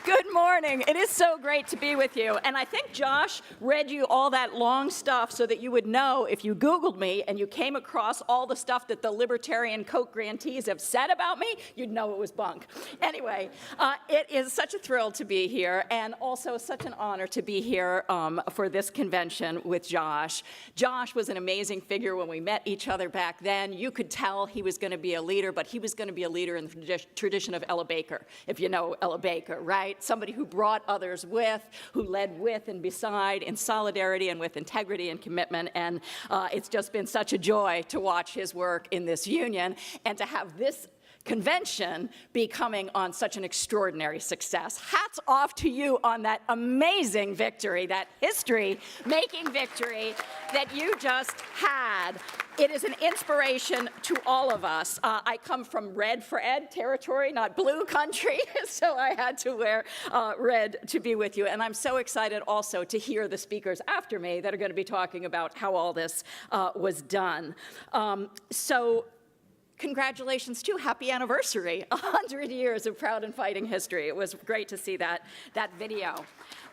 Good morning. It is so great to be with you. And I think Josh read you all that long stuff so that you would know if you Googled me and you came across all the stuff that the Libertarian Koch grantees have said about me, you'd know it was bunk. Anyway, it is such a thrill to be here and also such an honor to be here for this convention with Josh. Josh was an amazing figure when we met each other back then. You could tell he was going to be a leader, but he was going to be a leader in the tradition of Ella Baker, if you know Ella Baker, right? Somebody who brought others with, who led with and beside in solidarity and with integrity and commitment. And it's just been such a joy to watch his work in this union and to have this convention be coming on such an extraordinary success. Hats off to you on that amazing victory, that history-making victory that you just had. It is an inspiration to all of us. I come from red for Ed territory, not blue country, so I had to wear red to be with you. And I'm so excited also to hear the speakers after me that are going to be talking about how all this was done. Congratulations too, happy anniversary, 100 years of proud and fighting history. It was great to see that video.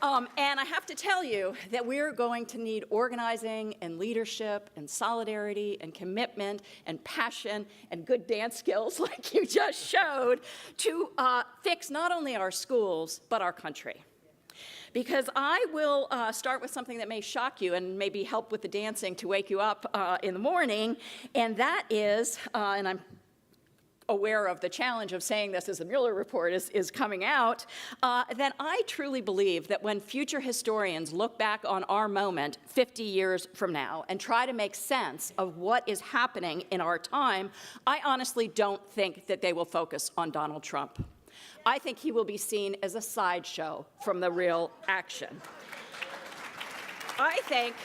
And I have to tell you that we're going to need organizing and leadership and solidarity and commitment and passion and good dance skills like you just showed to fix not only our schools, but our country. Because I will start with something that may shock you and maybe help with the dancing to wake you up in the morning, and that is, and I'm aware of the challenge of saying this as the Mueller report is coming out, that I truly believe that when future historians look back on our moment 50 years from now and try to make sense of what is happening in our time, I honestly don't think that they will focus on Donald Trump. I think he will be seen as a sideshow from the real action. I think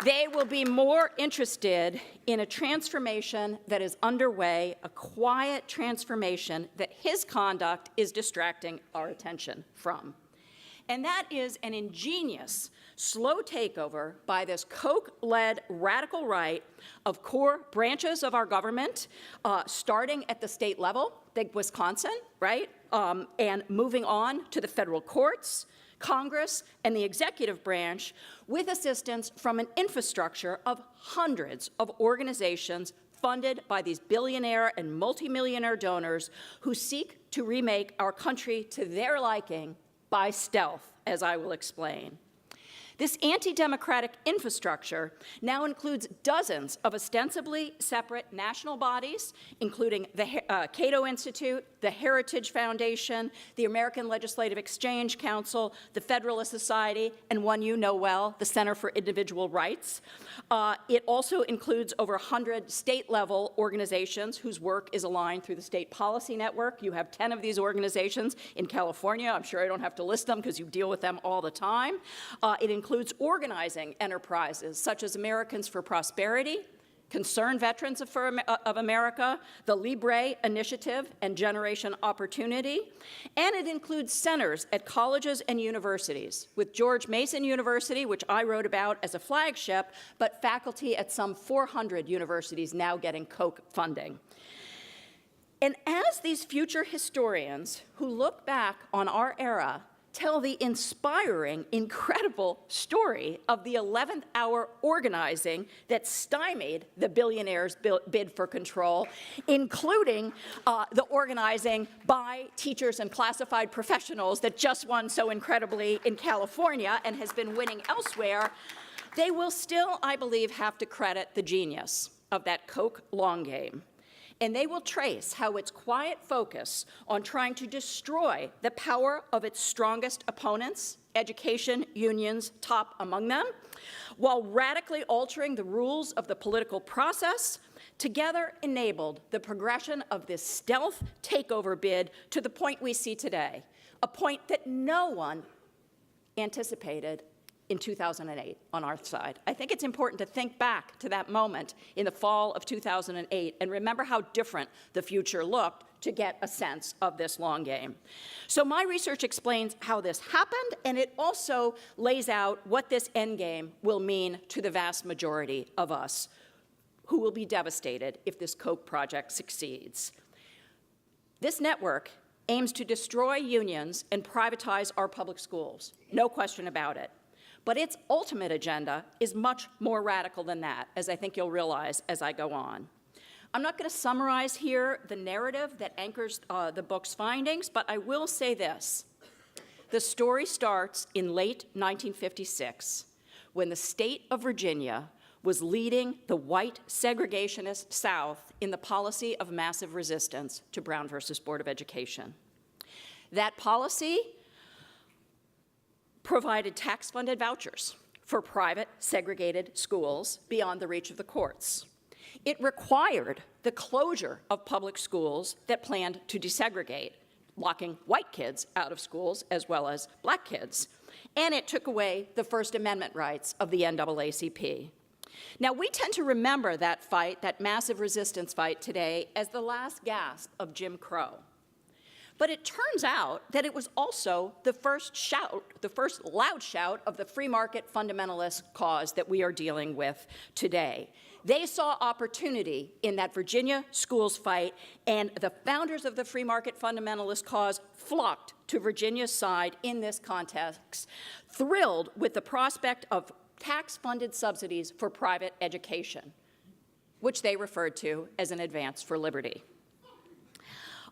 they will be more interested in a transformation that is underway, a quiet transformation that his conduct is distracting our attention from. And that is an ingenious, slow takeover by this Koch-led radical right of core branches of our government, starting at the state level, like Wisconsin, right, and moving on to the federal courts, Congress, and the executive branch, with assistance from an infrastructure of hundreds of organizations funded by these billionaire and multimillionaire donors who seek to remake our country to their liking by stealth, as I will explain. This anti-democratic infrastructure now includes dozens of ostensibly separate national bodies, including the Cato Institute, the Heritage Foundation, the American Legislative Exchange Council, the Federalist Society, and one you know well, the Center for Individual Rights. It also includes over 100 state-level organizations whose work is aligned through the State Policy Network. You have 10 of these organizations in California. I'm sure I don't have to list them because you deal with them all the time. It includes organizing enterprises such as Americans for Prosperity, Concerned Veterans of America, the Libre Initiative, and Generation Opportunity. And it includes centers at colleges and universities, with George Mason University, which I wrote about as a flagship, but faculty at some 400 universities now getting Koch funding. And as these future historians who look back on our era tell the inspiring, incredible story of the 11th hour organizing that stymied the billionaires' bid for control, including the organizing by teachers and classified professionals that just won so incredibly in California and has been winning elsewhere, they will still, I believe, have to credit the genius of that Koch long game. And they will trace how its quiet focus on trying to destroy the power of its strongest opponents, education unions top among them, while radically altering the rules of the political process, together enabled the progression of this stealth takeover bid to the point we see today, a point that no one anticipated in 2008 on our side. I think it's important to think back to that moment in the fall of 2008 and remember how different the future looked to get a sense of this long game. So my research explains how this happened, and it also lays out what this end game will mean to the vast majority of us who will be devastated if this Koch project succeeds. This network aims to destroy unions and privatize our public schools, no question about it. But its ultimate agenda is much more radical than that, as I think you'll realize as I go on. I'm not going to summarize here the narrative that anchors the book's findings, but I will say this. The story starts in late 1956, when the state of Virginia was leading the white segregationist South in the policy of massive resistance to Brown versus Board of Education. That policy provided tax-funded vouchers for private segregated schools beyond the reach of the courts. It required the closure of public schools that planned to desegregate, locking white kids out of schools as well as black kids. And it took away the First Amendment rights of the NAACP. Now, we tend to remember that fight, that massive resistance fight today, as the last gasp of Jim Crow. But it turns out that it was also the first loud shout of the free market fundamentalist cause that we are dealing with today. They saw opportunity in that Virginia schools fight, and the founders of the free market fundamentalist cause flocked to Virginia's side in this context, thrilled with the prospect of tax-funded subsidies for private education, which they referred to as an advance for liberty.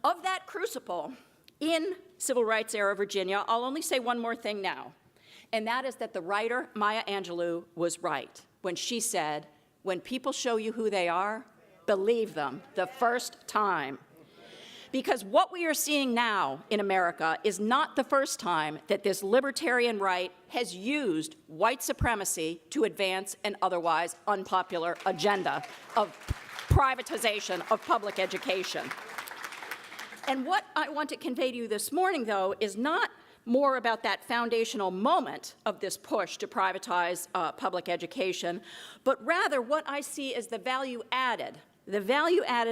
Of that crucible in civil rights era Virginia, I'll only say one more thing now, and that is that the writer Maya Angelou was right when she said, "When people show you who they are, believe them the first time." Because what we are seeing now in America is not the first time that this libertarian right has used white supremacy to advance an otherwise unpopular agenda of privatization of public education. And what I want to convey to you this morning, though, is not more about that foundational moment of this push to privatize public education, but rather what I see as the value added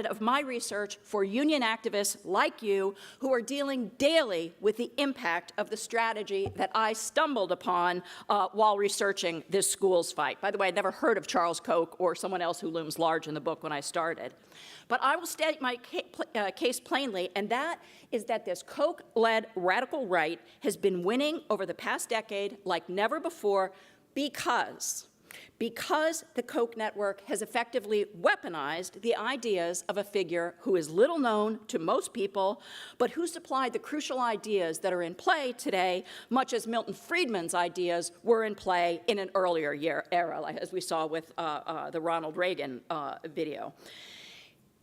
of my research for union activists like you who are dealing daily with the impact of the strategy that I stumbled upon while researching this schools fight. By the way, I'd never heard of Charles Koch or someone else who looms large in the book when I started. But I will state my case plainly, and that is that this Koch-led radical right has been winning over the past decade like never before because the Koch network has effectively weaponized the ideas of a figure who is little known to most people, but who supplied the crucial ideas that are in play today, much as Milton Friedman's ideas were in play in an earlier era, as we saw with the Ronald Reagan video.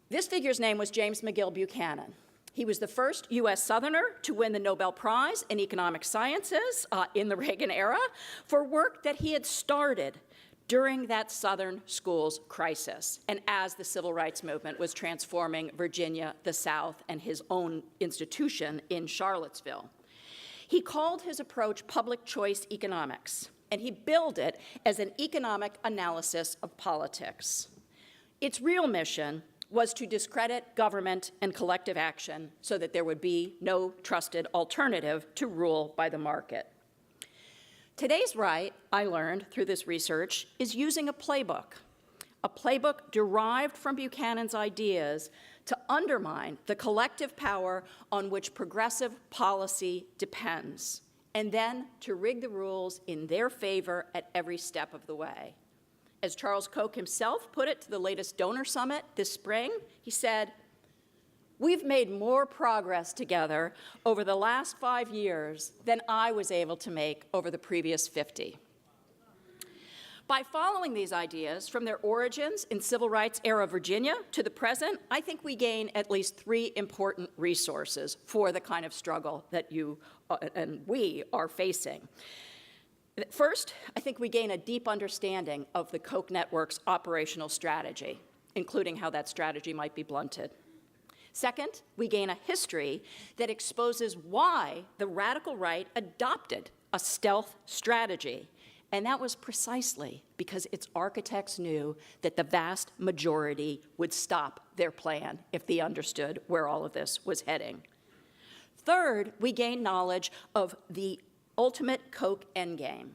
This figure's name was James McGill Buchanan. He was the first U.S. Southerner to win the Nobel Prize in Economic Sciences in the Reagan era for work that he had started during that Southern schools crisis and as the civil rights movement was transforming Virginia, the South, and his own institution in Charlottesville. He called his approach public choice economics, and he billed it as an economic analysis of politics. Its real mission was to discredit government and collective action so that there would be no trusted alternative to rule by the market. Today's right, I learned through this research, is using a playbook derived from Buchanan's ideas to undermine the collective power on which progressive policy depends, and then to rig the rules in their favor at every step of the way. As Charles Koch himself put it to the latest donor summit this spring, he said, "We've made more progress together over the last 5 years than I was able to make over the previous 50. By following these ideas from their origins in civil rights era Virginia to the present, I think we gain at least 3 important resources for the kind of struggle that you and we are facing. First, I think we gain a deep understanding of the Koch network's operational strategy, including how that strategy might be blunted. Second, we gain a history that exposes why the radical right adopted a stealth strategy, and that was precisely because its architects knew that the vast majority would stop their plan if they understood where all of this was heading. Third, we gain knowledge of the ultimate Koch endgame.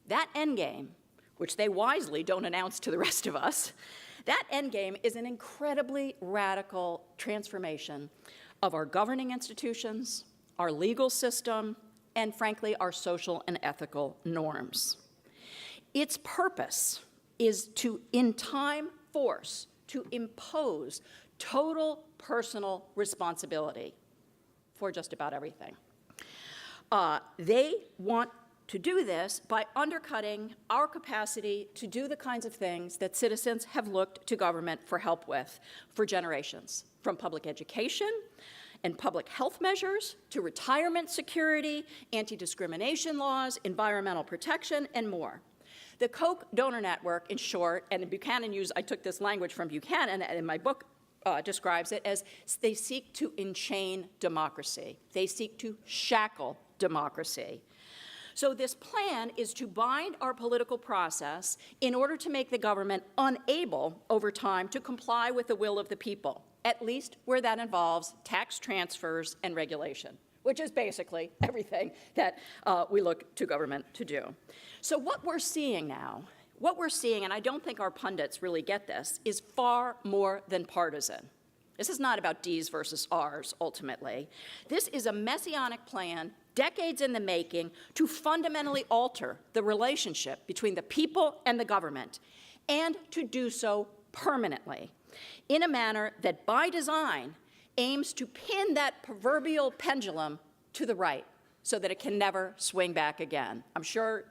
That endgame, which they wisely don't announce to the rest of us, that endgame is an incredibly radical transformation of our governing institutions, our legal system, and frankly, our social and ethical norms. Its purpose is to, in time, force, to impose total personal responsibility for just about everything. They want to do this by undercutting our capacity to do the kinds of things that citizens have looked to government for help with for generations, from public education and public health measures to retirement security, anti-discrimination laws, environmental protection, and more. The Koch donor network, in short, and Buchanan used, I took this language from Buchanan, and in my book describes it as they seek to enchain democracy. They seek to shackle democracy. So this plan is to bind our political process in order to make the government unable over time to comply with the will of the people, at least where that involves tax transfers and regulation, which is basically everything that we look to government to do. So what we're seeing now, and I don't think our pundits really get this, is far more than partisan. This is not about D's versus R's, ultimately. This is a messianic plan, decades in the making, to fundamentally alter the relationship between the people and the government, and to do so permanently, in a manner that, by design, aims to pin that proverbial pendulum to the right so that it can never swing back again. I'm sure,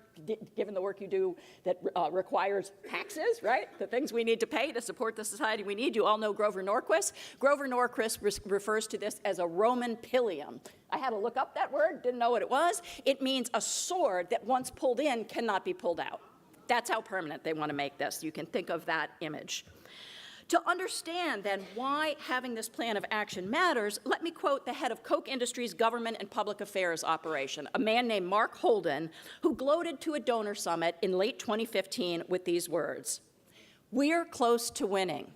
given the work you do that requires taxes, right? The things we need to pay to support the society we need. You all know Grover Norquist. Grover Norquist refers to this as a Roman pillium. I had to look up that word, didn't know what it was. It means a sword that once pulled in cannot be pulled out. That's how permanent they want to make this. You can think of that image. To understand, then, why having this plan of action matters, let me quote the head of Koch Industries' Government and Public Affairs operation, a man named Mark Holden, who gloated to a donor summit in late 2015 with these words: "We're close to winning.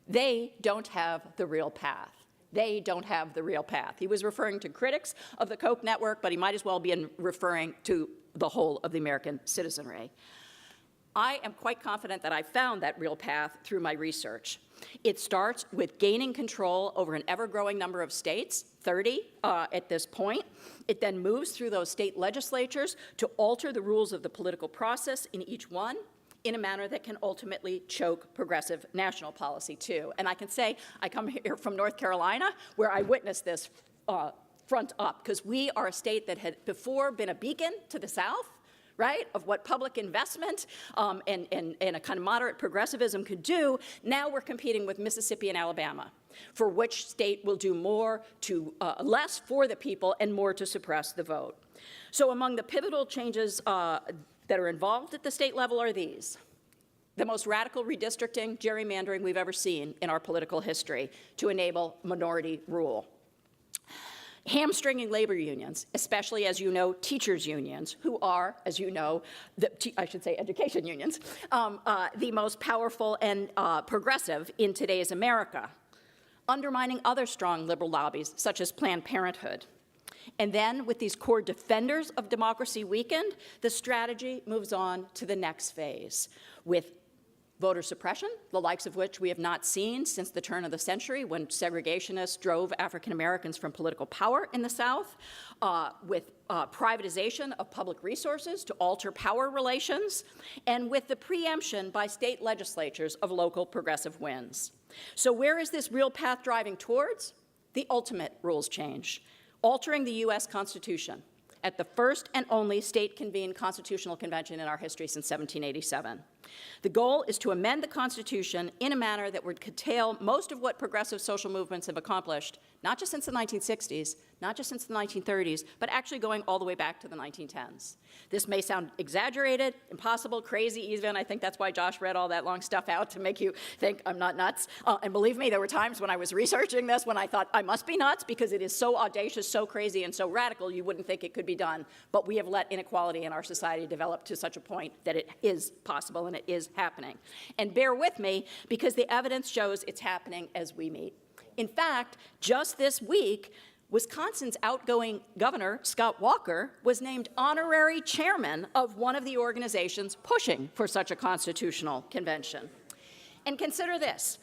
They don't have the real path. They don't have the real path." He was referring to critics of the Koch network, but he might as well be referring to the whole of the American citizenry. I am quite confident that I found that real path through my research. It starts with gaining control over an ever-growing number of states, 30 at this point. It then moves through those state legislatures to alter the rules of the political process in each one in a manner that can ultimately choke progressive national policy, too. And I can say I come here from North Carolina, where I witnessed this front up, because we are a state that had before been a beacon to the South, right, of what public investment and a kind of moderate progressivism could do. Now we're competing with Mississippi and Alabama, for which state will do more to less for the people and more to suppress the vote. So among the pivotal changes that are involved at the state level are these: the most radical redistricting, gerrymandering we've ever seen in our political history to enable minority rule. Hamstringing labor unions, especially, as you know, teachers' unions, who are, as you know, I should say education unions, the most powerful and progressive in today's America. Undermining other strong liberal lobbies, such as Planned Parenthood. And then, with these core defenders of democracy weakened, the strategy moves on to the next phase, with voter suppression, the likes of which we have not seen since the turn of the century, when segregationists drove African Americans from political power in the South, with privatization of public resources to alter power relations, and with the preemption by state legislatures of local progressive wins. So where is this real path driving towards? The ultimate rules change, altering the U.S. Constitution at the first and only state-convened constitutional convention in our history since 1787. The goal is to amend the Constitution in a manner that would curtail most of what progressive social movements have accomplished, not just since the 1960s, not just since the 1930s, but actually going all the way back to the 1910s. This may sound exaggerated, impossible, crazy even. I think that's why Josh read all that long stuff out, to make you think I'm not nuts. And believe me, there were times when I was researching this when I thought I must be nuts, because it is so audacious, so crazy, and so radical you wouldn't think it could be done. But we have let inequality in our society develop to such a point that it is possible and it is happening. And bear with me, because the evidence shows it's happening as we meet. In fact, just this week, Wisconsin's outgoing governor, Scott Walker, was named honorary chairman of one of the organizations pushing for such a constitutional convention. And consider this: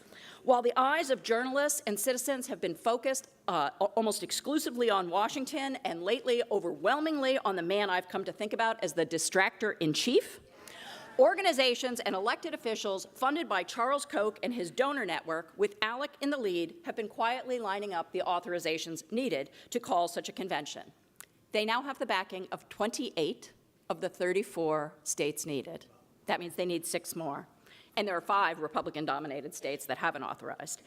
While the eyes of journalists and citizens have been focused almost exclusively on Washington and lately overwhelmingly on the man I've come to think about as the distractor-in-chief, organizations and elected officials funded by Charles Koch and his donor network, with ALEC in the lead, have been quietly lining up the authorizations needed to call such a convention. They now have the backing of 28 of the 34 states needed. That means they need 6 more. And there are 5 Republican-dominated states that haven't authorized.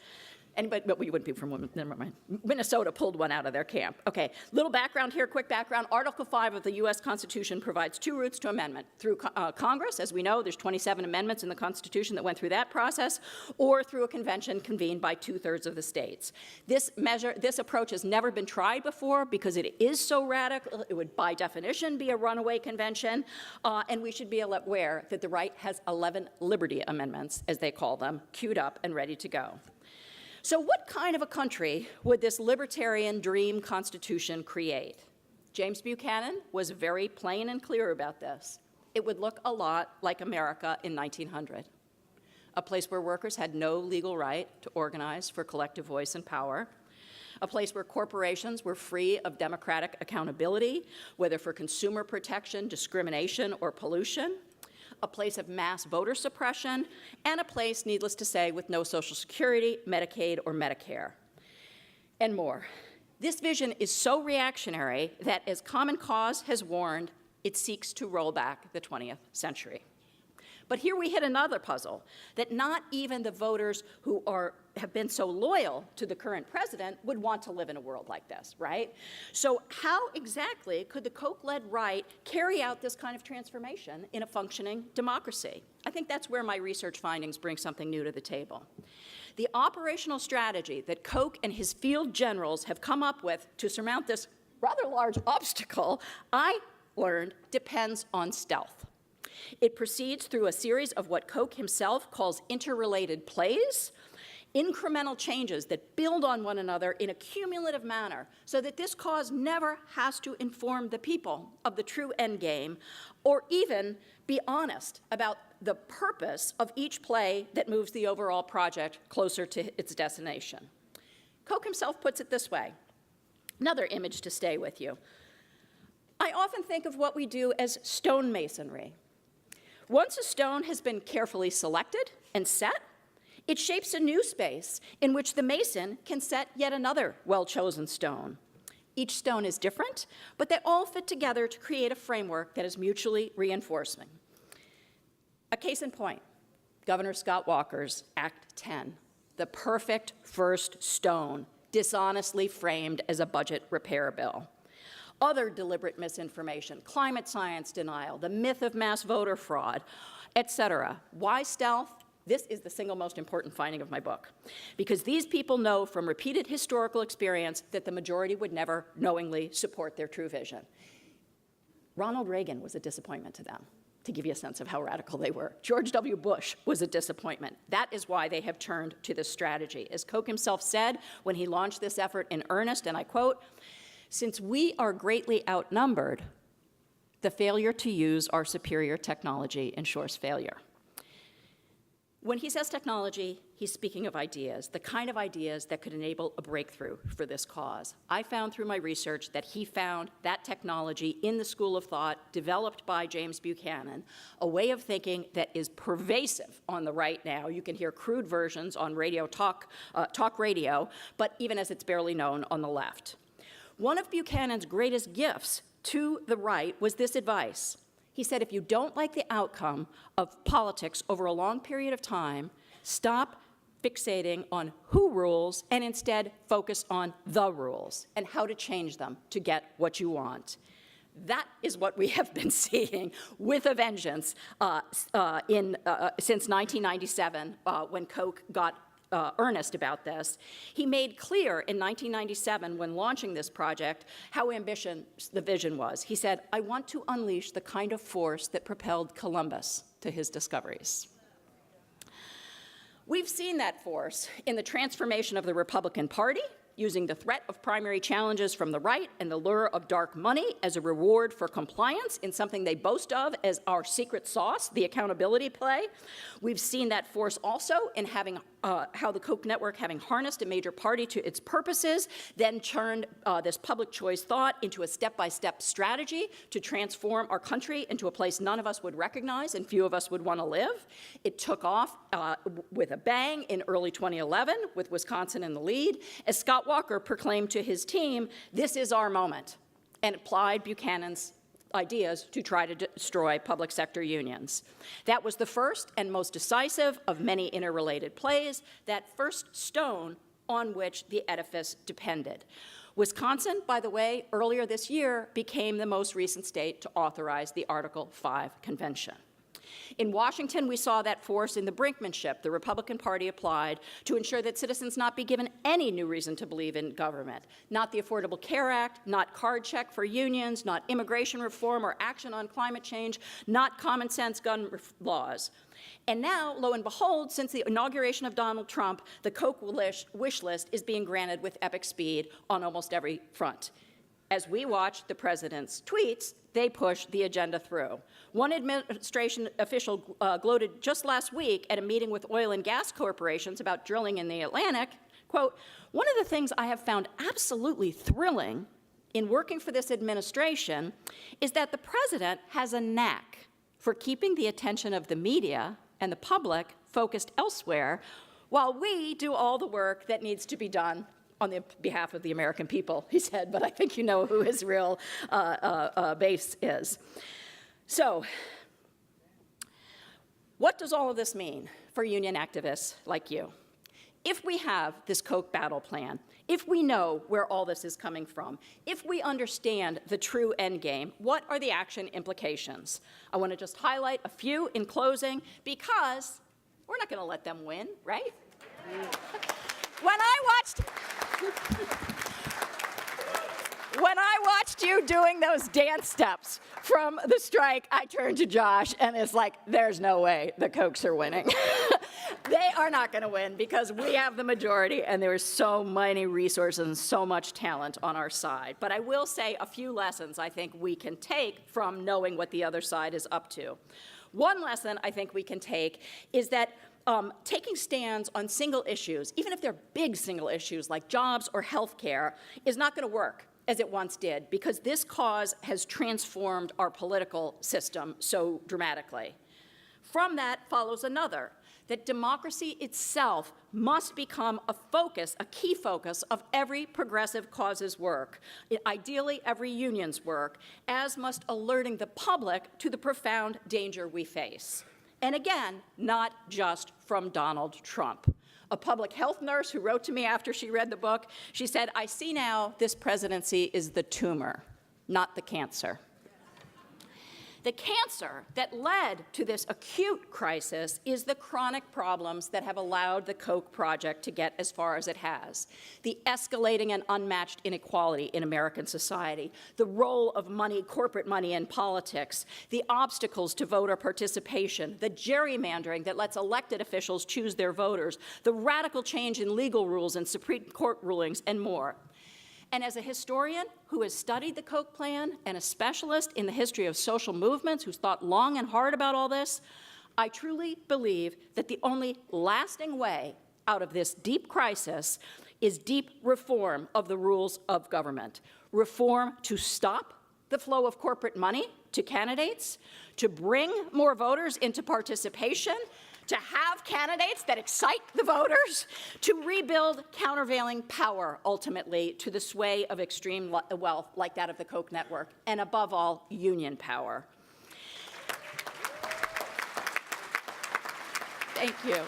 But we wouldn't be from, never mind. Minnesota pulled one out of their camp. Okay, little background here, quick background. Article 5 of the U.S. Constitution provides 2 routes to amendment. Through Congress, as we know, there's 27 amendments in the Constitution that went through that process, or through a convention convened by 2/3 of the states. This approach has never been tried before because it is so radical. It would, by definition, be a runaway convention, and we should be aware that the right has 11 liberty amendments, as they call them, queued up and ready to go. So what kind of a country would this libertarian dream constitution create? James Buchanan was very plain and clear about this. It would look a lot like America in 1900, a place where workers had no legal right to organize for collective voice and power, a place where corporations were free of democratic accountability, whether for consumer protection, discrimination, or pollution, a place of mass voter suppression, and a place, needless to say, with no Social Security, Medicaid, or Medicare, and more. This vision is so reactionary that, as Common Cause has warned, it seeks to roll back the 20th century. But here we hit another puzzle, that not even the voters who have been so loyal to the current president would want to live in a world like this, right? So how exactly could the Koch-led right carry out this kind of transformation in a functioning democracy? I think that's where my research findings bring something new to the table. The operational strategy that Koch and his field generals have come up with to surmount this rather large obstacle, I learned, depends on stealth. It proceeds through a series of what Koch himself calls interrelated plays, incremental changes that build on one another in a cumulative manner, so that this cause never has to inform the people of the true end game, or even be honest about the purpose of each play that moves the overall project closer to its destination. Koch himself puts it this way. Another image to stay with you. I often think of what we do as stonemasonry. Once a stone has been carefully selected and set, it shapes a new space in which the mason can set yet another well-chosen stone. Each stone is different, but they all fit together to create a framework that is mutually reinforcing. A case in point, Governor Scott Walker's Act 10, the perfect first stone, dishonestly framed as a budget repair bill. Other deliberate misinformation, climate science denial, the myth of mass voter fraud, etc. Why stealth? This is the single most important finding of my book, because these people know from repeated historical experience that the majority would never knowingly support their true vision. Ronald Reagan was a disappointment to them, to give you a sense of how radical they were. George W. Bush was a disappointment. That is why they have turned to this strategy. As Koch himself said when he launched this effort in earnest, and I quote, "Since we are greatly outnumbered, the failure to use our superior technology ensures failure." When he says technology, he's speaking of ideas, the kind of ideas that could enable a breakthrough for this cause. I found through my research that he found that technology in the school of thought developed by James Buchanan, a way of thinking that is pervasive on the right now. You can hear crude versions on radio talk radio, but even as it's barely known on the left. One of Buchanan's greatest gifts to the right was this advice. He said, if you don't like the outcome of politics over a long period of time, stop fixating on who rules and instead focus on the rules and how to change them to get what you want. That is what we have been seeing with a vengeance since 1997 when Koch got earnest about this. He made clear in 1997 when launching this project how ambitious the vision was. He said, I want to unleash the kind of force that propelled Columbus to his discoveries. We've seen that force in the transformation of the Republican Party, using the threat of primary challenges from the right and the lure of dark money as a reward for compliance in something they boast of as our secret sauce, the accountability play. We've seen that force also in having how the Koch network, having harnessed a major party to its purposes, then turned this public choice thought into a step-by-step strategy to transform our country into a place none of us would recognize and few of us would want to live. It took off with a bang in early 2011 with Wisconsin in the lead, as Scott Walker proclaimed to his team, "This is our moment," and applied Buchanan's ideas to try to destroy public sector unions. That was the first and most decisive of many interrelated plays, that first stone on which the edifice depended. Wisconsin, by the way, earlier this year became the most recent state to authorize the Article 5 Convention. In Washington, we saw that force in the brinkmanship the Republican Party applied to ensure that citizens not be given any new reason to believe in government. Not the Affordable Care Act, not card check for unions, not immigration reform or action on climate change, not common sense gun laws. And now, lo and behold, since the inauguration of Donald Trump, the Koch wish list is being granted with epic speed on almost every front. As we watch the president's tweets, they push the agenda through. One administration official gloated just last week at a meeting with oil and gas corporations about drilling in the Atlantic, quote, "One of the things I have found absolutely thrilling in working for this administration is that the president has a knack for keeping the attention of the media and the public focused elsewhere while we do all the work that needs to be done on the behalf of the American people," he said, but I think you know who his real base is. So, what does all of this mean for union activists like you? If we have this Koch battle plan, if we know where all this is coming from, if we understand the true end game, what are the action implications? I want to just highlight a few in closing because we're not going to let them win, right? When I watched you doing those dance steps from the strike, I turned to Josh and it's like, there's no way the Kochs are winning. They are not going to win because we have the majority and there is so many resources and so much talent on our side. But I will say a few lessons I think we can take from knowing what the other side is up to. One lesson I think we can take is that taking stands on single issues, even if they're big single issues like jobs or health care, is not going to work as it once did, because this cause has transformed our political system so dramatically. From that follows another, that democracy itself must become a focus, a key focus of every progressive cause's work, ideally every union's work, as must alerting the public to the profound danger we face. And again, not just from Donald Trump. A public health nurse who wrote to me after she read the book, she said, "I see now this presidency is the tumor, not the cancer." The cancer that led to this acute crisis is the chronic problems that have allowed the Koch project to get as far as it has. The escalating and unmatched inequality in American society, the role of money, corporate money in politics, the obstacles to voter participation, the gerrymandering that lets elected officials choose their voters, the radical change in legal rules and Supreme Court rulings, and more. And as a historian who has studied the Koch plan and a specialist in the history of social movements who's thought long and hard about all this, I truly believe that the only lasting way out of this deep crisis is deep reform of the rules of government. Reform to stop the flow of corporate money to candidates, to bring more voters into participation, to have candidates that excite the voters, to rebuild countervailing power, ultimately, to the sway of extreme wealth like that of the Koch network, and above all, union power. Thank you.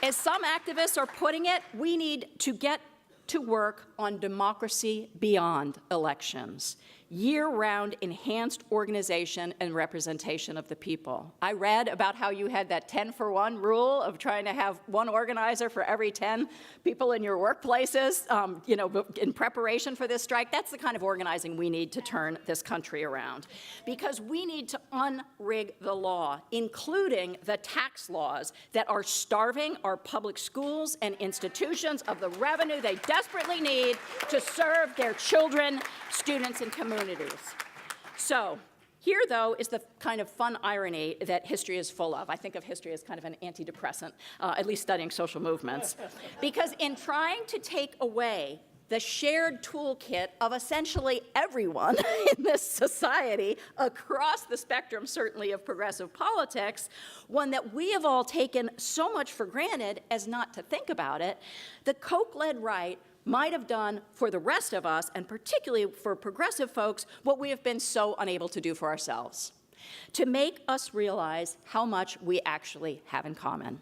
As some activists are putting it, we need to get to work on democracy beyond elections. year-round enhanced organization and representation of the people. I read about how you had that 10-for-1 rule of trying to have one organizer for every 10 people in your workplaces, you know, in preparation for this strike. That's the kind of organizing we need to turn this country around. Because we need to unrig the law, including the tax laws that are starving our public schools and institutions of the revenue they desperately need to serve their children, students, and communities. So here, though, is the kind of fun irony that history is full of. I think of history as kind of an antidepressant, at least studying social movements. Because in trying to take away the shared toolkit of essentially everyone in this society across the spectrum, certainly of progressive politics, one that we have all taken so much for granted as not to think about it, the Koch-led right might have done for the rest of us, and particularly for progressive folks, what we have been so unable to do for ourselves, to make us realize how much we actually have in common,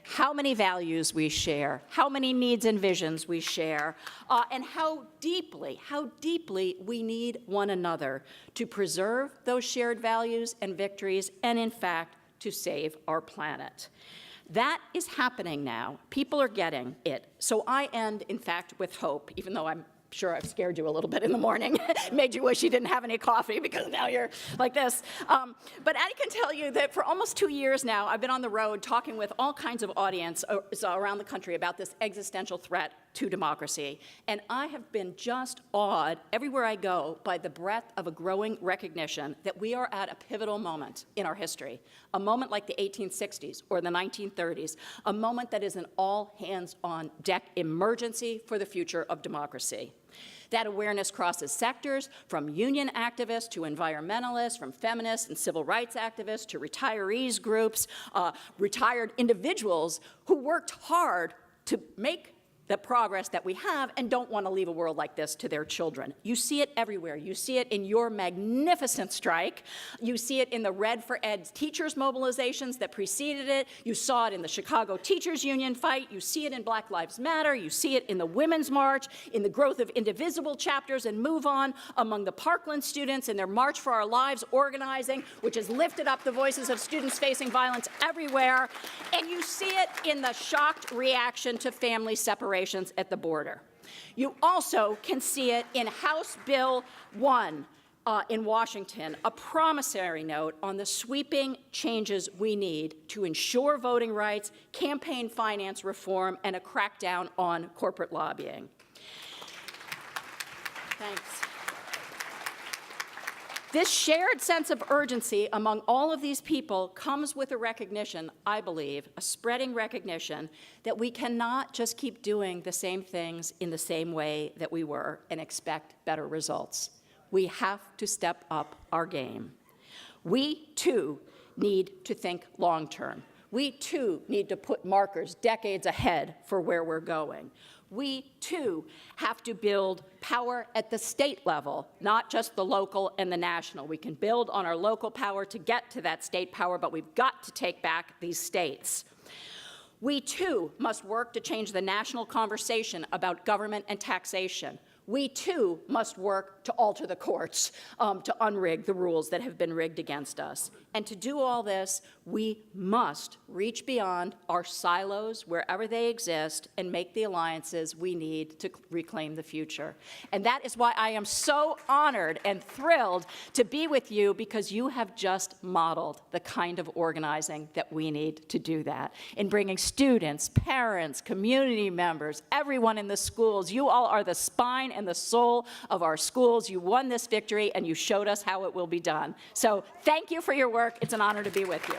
how many values we share, how many needs and visions we share, and how deeply we need one another to preserve those shared values and victories, and in fact, to save our planet. That is happening now. People are getting it. So I end, in fact, with hope, even though I'm sure I've scared you a little bit in the morning, made you wish you didn't have any coffee because now you're like this. But I can tell you that for almost 2 years now, I've been on the road talking with all kinds of audience around the country about this existential threat to democracy. And I have been just awed everywhere I go by the breadth of a growing recognition that we are at a pivotal moment in our history, a moment like the 1860s or the 1930s, a moment that is an all-hands-on-deck emergency for the future of democracy. That awareness crosses sectors, from union activists to environmentalists, from feminists and civil rights activists to retirees groups, retired individuals who worked hard to make the progress that we have and don't want to leave a world like this to their children. You see it everywhere. You see it in your magnificent strike. You see it in the Red for Ed teachers mobilizations that preceded it. You saw it in the Chicago Teachers Union fight. You see it in Black Lives Matter. You see it in the Women's March, in the growth of indivisible chapters and Move On, among the Parkland students in their March for Our Lives organizing, which has lifted up the voices of students facing violence everywhere. And you see it in the shocked reaction to family separation at the border. You also can see it in House Bill 1 in Washington, a promissory note on the sweeping changes we need to ensure voting rights, campaign finance reform, and a crackdown on corporate lobbying. Thanks. This shared sense of urgency among all of these people comes with a recognition, I believe, a spreading recognition that we cannot just keep doing the same things in the same way that we were and expect better results. We have to step up our game. We, too, need to think long-term. We, too, need to put markers decades ahead for where we're going. We, too, have to build power at the state level, not just the local and the national. We can build on our local power to get to that state power, but we've got to take back these states. We, too, must work to change the national conversation about government and taxation. We, too, must work to alter the courts, to unrig the rules that have been rigged against us. And to do all this, we must reach beyond our silos, wherever they exist, and make the alliances we need to reclaim the future. And that is why I am so honored and thrilled to be with you, because you have just modeled the kind of organizing that we need to do that. In bringing students, parents, community members, everyone in the schools, you all are the spine and the soul of our schools. You won this victory, and you showed us how it will be done. So thank you for your work. It's an honor to be with you.